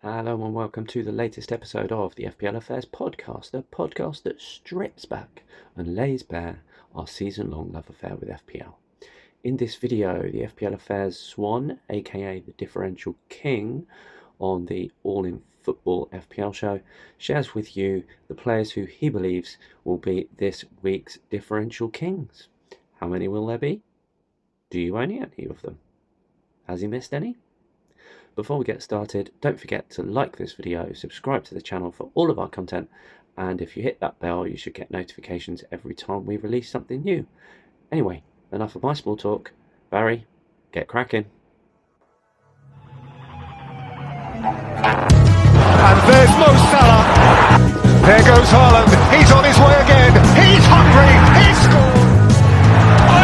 Hello and welcome to the latest episode of the FPL Affairs podcast, the podcast that strips back and lays bare our season-long love affair with FPL. In this video, the FPL Affairs Swan, aka the Differential King on the All in Football FPL show, shares with you the players who he believes will be this week's Differential Kings. How many will there be? Do you own any of them? Has he missed any? Before we get started, don't forget to like this video, subscribe to the channel for all of our content, and if you hit that bell, you should get notifications every time we release something new. Anyway, enough of my small talk. Barry, get cracking. And there's Mo Salah. There goes Haaland. He's on his way again. He's hungry. He's scored.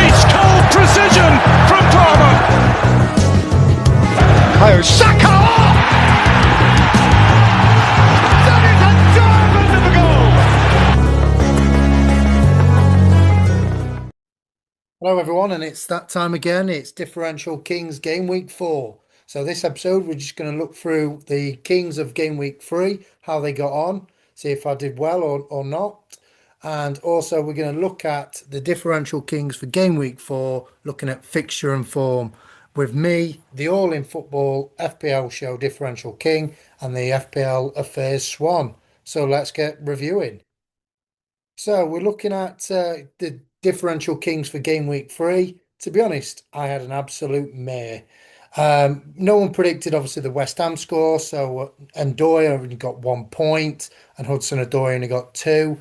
Ice cold precision from Palmer. Saka! That is a diamond of a goal! Hello everyone, and it's that time again. It's Differential Kings Game Week 4. So this episode we're just going to look through the Kings of Game Week 3, how they got on, see if I did well or not. And also we're going to look at the Differential Kings for Game Week 4, looking at fixture and form with me, the All in Football FPL show Differential King, and the FPL Affairs Swan. So let's get reviewing. So we're looking at the Differential Kings for Game Week 3. To be honest, I had an absolute mare. No one predicted, obviously, the West Ham score. So, Ndoye only got 1 point, and Hudson-Odoi only got 2.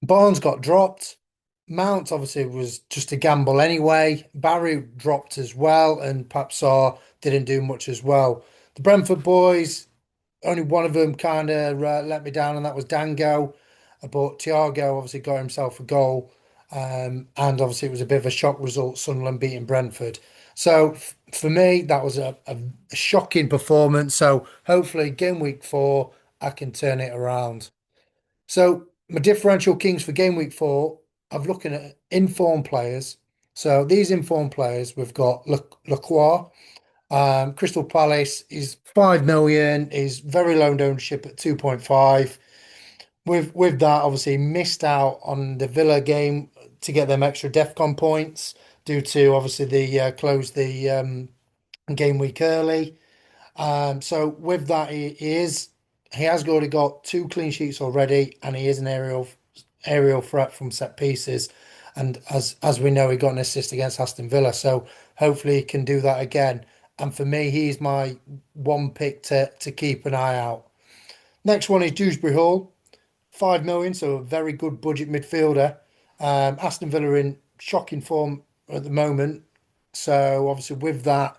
Barnes got dropped. Mount, obviously, was just a gamble anyway. Barry dropped as well, and Papsar didn't do much as well. The Brentford boys, only one of them kind of let me down, and that was Dango. But Thiago obviously got himself a goal. And obviously it was a bit of a shock result, Sunderland beating Brentford. So for me, that was a shocking performance. So hopefully game week 4, I can turn it around. So my differential Kings for game week 4, I'm looking at informed players. So these informed players, we've got Lacroix. Crystal Palace is 5 million, is very low ownership at 2.5. With that, obviously missed out on the Villa game to get them extra DEFCON points due to obviously the close the game week early. So with that, he has already got 2 clean sheets already, and he is an aerial threat from set pieces. And as we know, he got an assist against Aston Villa, so hopefully he can do that again. And for me, he's my one pick to keep an eye out. Next one is Dewsbury Hall. 5 million, so a very good budget midfielder. Aston Villa in shocking form at the moment. So obviously with that,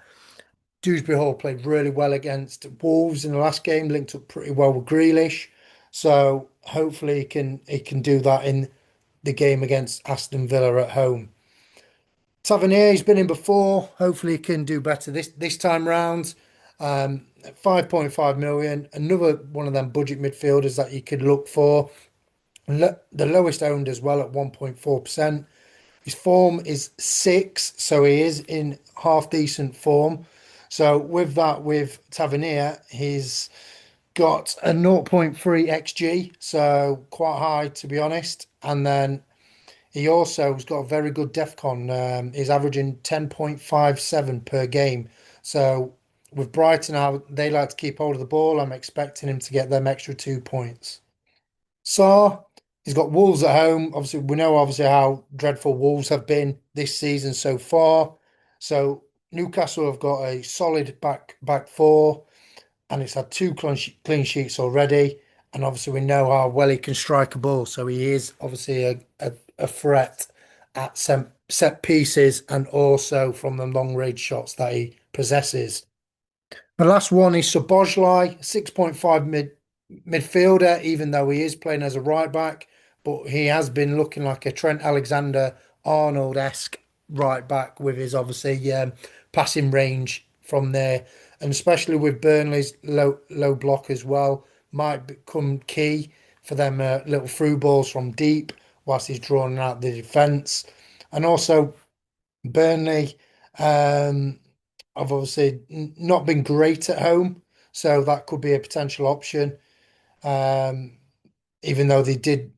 Dewsbury Hall played really well against Wolves in the last game, linked up pretty well with Grealish. So hopefully he can do that in the game against Aston Villa at home. Tavernier, he's been in before. Hopefully he can do better this time round. 5.5 million, another one of them budget midfielders that you could look for. The lowest owned as well at 1.4%. His form is 6, so he is in half decent form. So with that, with Tavernier, he's got a 0.3 XG, so quite high to be honest. And then he also has got a very good DEFCON. He's averaging 10.57 per game. So with Brighton, how they like to keep hold of the ball, I'm expecting him to get them extra 2 points. Sarr, he's got Wolves at home. Obviously, we know how dreadful Wolves have been this season so far. So Newcastle have got a solid back 4, and it's had 2 clean sheets already. And obviously, we know how well he can strike a ball. So he is obviously a threat at set pieces and also from the long range shots that he possesses. The last one is Szoboszlai, 6.5 midfielder, even though he is playing as a right back, but he has been looking like a Trent Alexander-Arnold-esque right back with his obviously passing range from there, and especially with Burnley's low block as well, might become key for them little through balls from deep whilst he's drawing out the defence. And also Burnley have obviously not been great at home. so that could be a potential option. Even though they did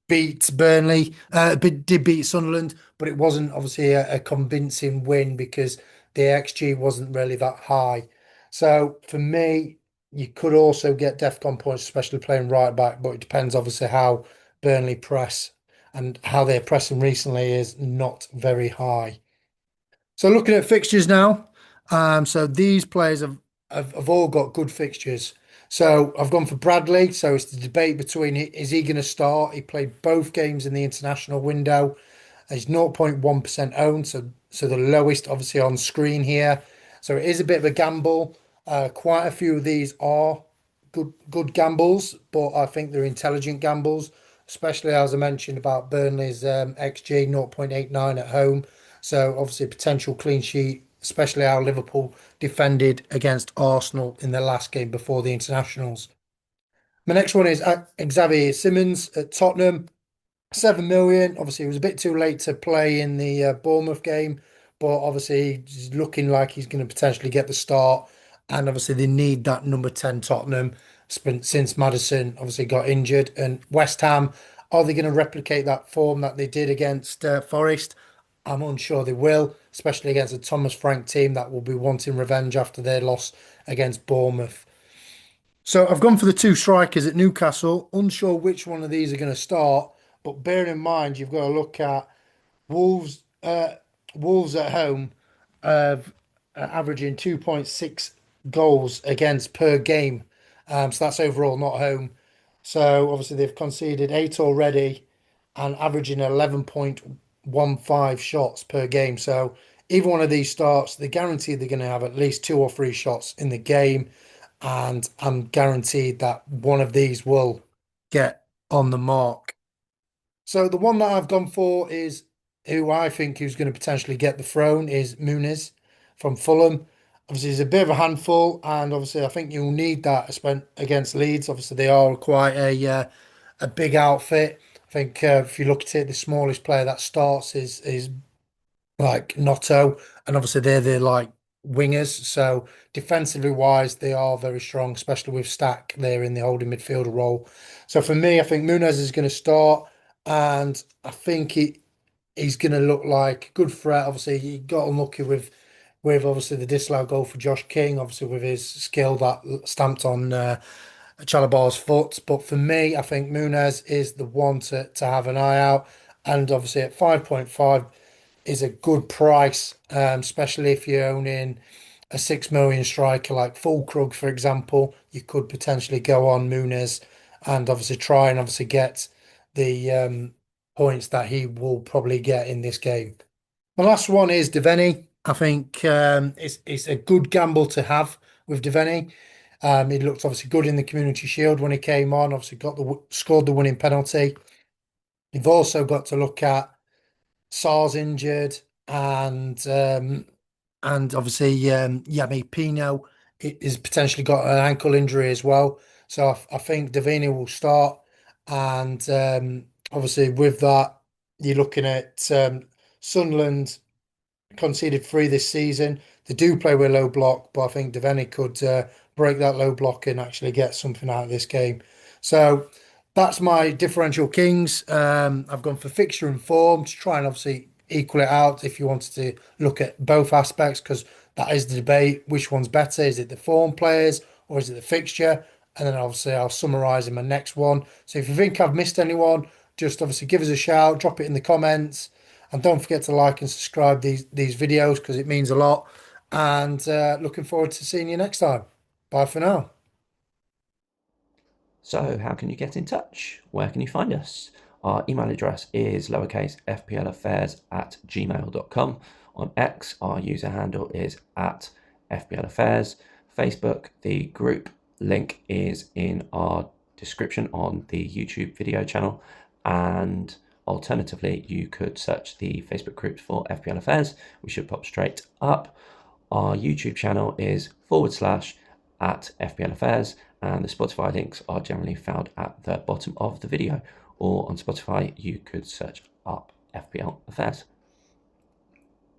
beat Burnley, did beat Sunderland, but it wasn't obviously a convincing win because the XG wasn't really that high. So for me, you could also get DEFCON points, especially playing right back, but it depends obviously how Burnley press, and how they're pressing recently is not very high. So looking at fixtures now, so these players have all got good fixtures. So I've gone for Bradley. So it's the debate between, is he going to start? He played both games in the international window. He's 0.1% owned, so the lowest obviously on screen here. So it is a bit of a gamble. Quite a few of these are good gambles, but I think they're intelligent gambles, especially as I mentioned about Burnley's XG 0.89 at home. So obviously a potential clean sheet, especially how Liverpool defended against Arsenal in their last game before the internationals. My next one is Xavier Simmons at Tottenham. 7 million. Obviously, it was a bit too late to play in the Bournemouth game, but obviously, he's looking like he's going to potentially get the start. And obviously, they need that number 10 Tottenham since Maddison obviously got injured. And West Ham, are they going to replicate that form that they did against Forest? I'm unsure they will, especially against a Thomas Frank team that will be wanting revenge after their loss against Bournemouth. So I've gone for the two strikers at Newcastle. Unsure which one of these are going to start, but bearing in mind you've got to look at Wolves. Wolves at home of averaging 2.6 goals against per game. So that's overall, not home. So obviously they've conceded eight already and averaging 11.15 shots per game. So either one of these starts, they're guaranteed they're going to have at least two or three shots in the game. And I'm guaranteed that one of these will get on the mark. So the one that I've gone for is who I think who's going to potentially get the throne is Muniz from Fulham. Obviously, he's a bit of a handful, and obviously, I think you'll need that against Leeds. Obviously, they are quite a big outfit. I think if you look at it, the smallest player that starts is like Notto, and obviously they're like wingers. So defensively wise, they are very strong, especially with Stack there in the holding midfielder role. So for me, I think Muniz is going to start, and I think he's going to look like a good threat. Obviously, he got unlucky with obviously the disallowed goal for Josh King, obviously with his skill that stamped on Chalabar's foot. But for me, I think Muniz is the one to have an eye out. And obviously at 5.5 is a good price, especially if you're owning a 6 million striker like Fulkrug, for example. You could potentially go on Muniz and obviously try and obviously get the points that he will probably get in this game. My last one is Devaney. I think it's a good gamble to have with Devaney. He looked obviously good in the Community Shield when he came on. Obviously scored the winning penalty. You've also got to look at Sar's injured, and obviously Yami Pino is potentially got an ankle injury as well. So I think Davina will start, and obviously with that, you're looking at Sunderland conceded three this season. They do play with low block, but I think Devaney could break that low block and actually get something out of this game. So that's my differential kings. I've gone for fixture and form to try and obviously equal it out if you wanted to look at both aspects, because that is the debate. Which one's better? Is it the form players or is it the fixture? And then obviously I'll summarise in my next one. So if you think I've missed anyone, just obviously give us a shout, drop it in the comments. And don't forget to like and subscribe these videos because it means a lot. And looking forward to seeing you next time. Bye for now. So, how can you get in touch? Where can you find us? Our email address is lowercase fplaffairs@gmail.com. On X, our user handle is at FPL Affairs. Facebook, the group link is in our description on the YouTube video channel. And alternatively, you could search the Facebook group for FPL Affairs. We should pop straight up. Our YouTube channel is /at FPL Affairs, and the Spotify links are generally found at the bottom of the video, or on Spotify you could search up FPL Affairs.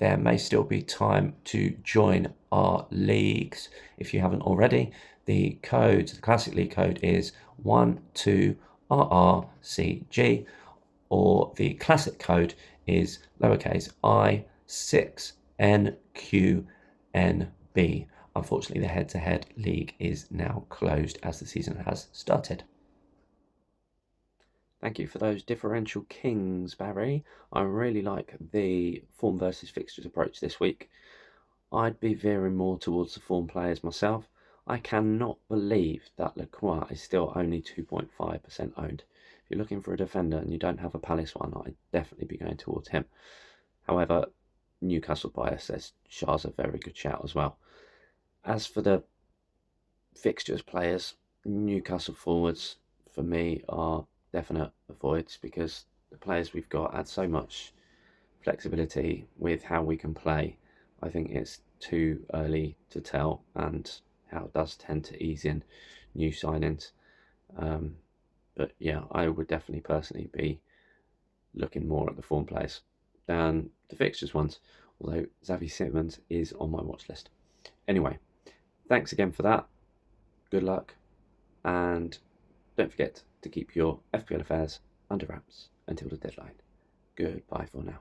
there may still be time to join our leagues if you haven't already. The Classic League code is 12RRCG, or the Classic code is lowercase I 6NQNB. Unfortunately, the head-to-head league is now closed as the season has started. Thank you for those differential kings, Barry. I really like the form versus fixtures approach this week. I'd be veering more towards the form players myself. I cannot believe that Lacroix is still only 2.5% owned. If you're looking for a defender and you don't have a Palace one, I'd definitely be going towards him. However, Newcastle bias says Shah's a very good shout as well. As for the fixtures players, Newcastle forwards for me are definite avoids, because the players we've got add so much flexibility with how we can play. I think it's too early to tell, and how it does tend to ease in new signings. But yeah, I would definitely personally be looking more at the form players than the fixtures ones, although Xavi Simons is on my watch list. Anyway, thanks again for that. Good luck, and don't forget to keep your FPL affairs under wraps until the deadline. Goodbye for now.